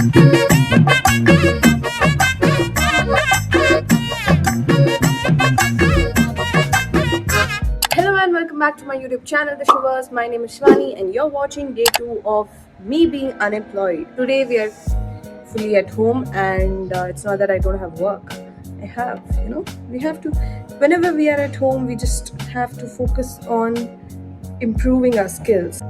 Hello and welcome back to my YouTube channel, The Shivers. My name is Shivani and you're watching day 2 of me being unemployed. Today we are fully at home and it's not that I don't have work. I have, we have to, whenever we are at home, we just have to focus on improving our skills.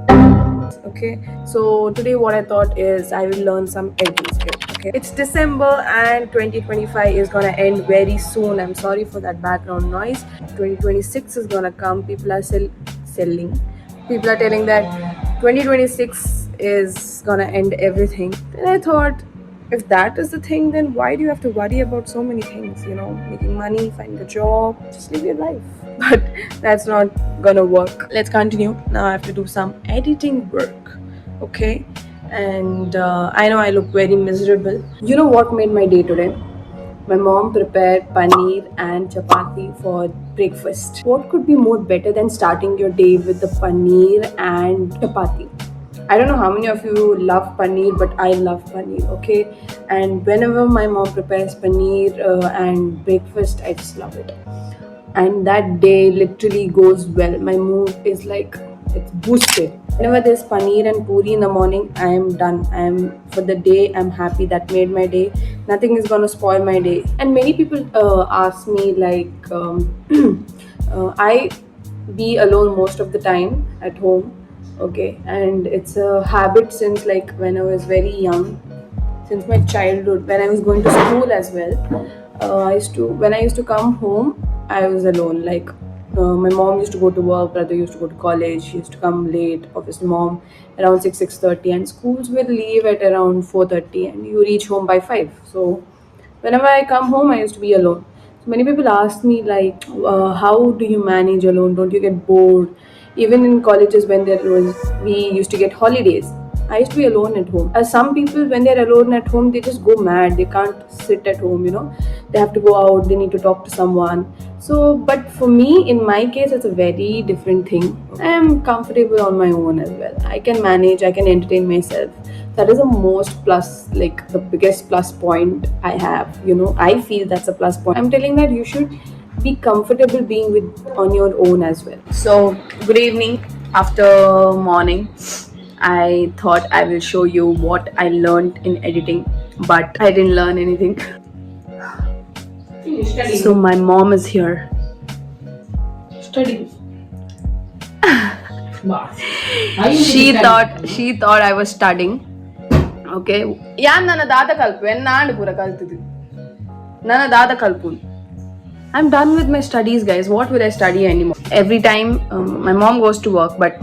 Okay, so today what I thought is I will learn some editing skills. Okay, it's December and 2025 is gonna end very soon. I'm sorry for that background noise. 2026 is gonna come. People are selling. People are telling that 2026 is gonna end everything. Then I thought, if that is the thing, then why do you have to worry about so many things? Making money, finding a job, just live your life. But that's not gonna work. Let's continue. Now I have to do some editing work. Okay, and I know I look very miserable. You know what made my day today? My mom prepared paneer and chapati for breakfast. What could be more better than starting your day with the paneer and chapati? I don't know how many of you love paneer, but I love paneer, okay? And whenever my mom prepares paneer and breakfast, I just love it. And that day literally goes well. My mood is like, it's boosted. Whenever there's paneer and puri in the morning, I am done. For the day, I'm happy. That made my day. Nothing is gonna spoil my day. And many people ask me like, I be alone most of the time at home. Okay, and it's a habit since like when I was very young, since my childhood, when I was going to school as well. When I used to come home, I was alone. Like my mom used to go to work, brother used to go to college. She used to come late. Obviously, mom around 6:30, and schools will leave at around 4:30, and you reach home by 5. So whenever I come home, I used to be alone. So many people ask me like, how do you manage alone? Don't you get bored? Even in colleges, when we used to get holidays, I used to be alone at home. As some people, when they're alone at home, they just go mad. They can't sit at home. They have to go out. They need to talk to someone. So, but for me, in my case, it's a very different thing. I am comfortable on my own as well. I can manage. I can entertain myself. That is the most plus, like the biggest plus point I have. I feel that's a plus point. I'm telling that you should be comfortable being on your own as well. So good evening. After morning, I thought I will show you what I learned in editing, but I didn't learn anything. So my mom is here. Study. She thought I was studying. Okay. I'm done with my studies, guys. What will I study anymore? Every time my mom goes to work, but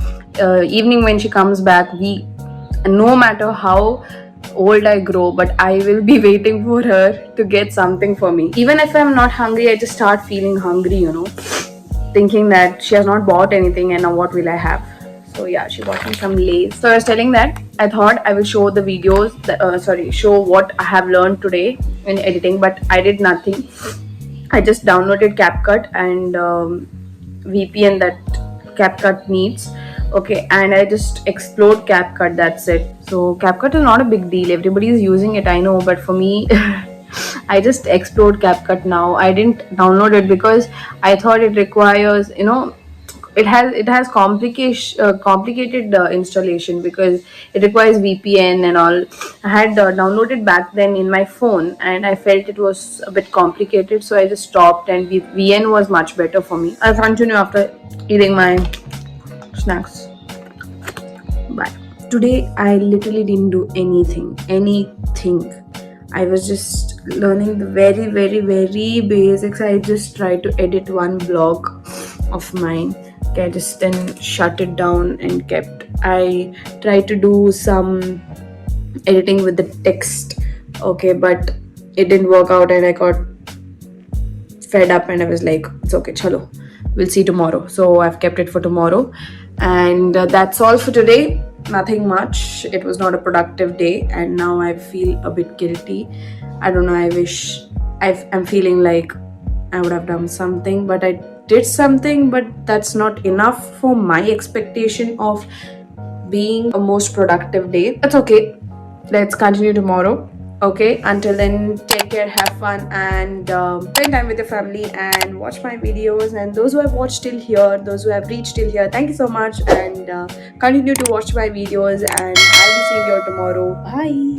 evening when she comes back, no matter how old I grow, but I will be waiting for her to get something for me. Even if I'm not hungry, I just start feeling hungry, thinking that she has not bought anything and now what will I have? So yeah, she bought me some Lays. So I was telling that I thought I will show the videos, show what I have learned today in editing, but I did nothing. I just downloaded CapCut and VPN that CapCut needs. Okay, and I just explored CapCut, that's it. So CapCut is not a big deal. Everybody is using it, I know, but for me, I just explored CapCut now. I didn't download it because I thought it requires, it has complicated installation because it requires VPN and all. I had downloaded back then in my phone and I felt it was a bit complicated, so I just stopped, and VN was much better for me. I'll continue after eating my snacks. Bye. Today I literally didn't do anything. I was just learning the very, very, very basics. I just tried to edit one blog of mine. I just then shut it down and kept. I tried to do some editing with the text, okay, but it didn't work out and I got fed up and I was like, it's okay, chalo, we'll see tomorrow. So I've kept it for tomorrow, and that's all for today. Nothing much. It was not a productive day and now I feel a bit guilty. I don't know, I'm feeling like I would have done something, but I did something, but that's not enough for my expectation of being a most productive day. That's okay. let's continue tomorrow. Okay, until then, take care, have fun, and spend time with your family and watch my videos. And those who have watched till here, those who have reached till here, thank you so much, and continue to watch my videos, and I'll be seeing you all tomorrow. Bye.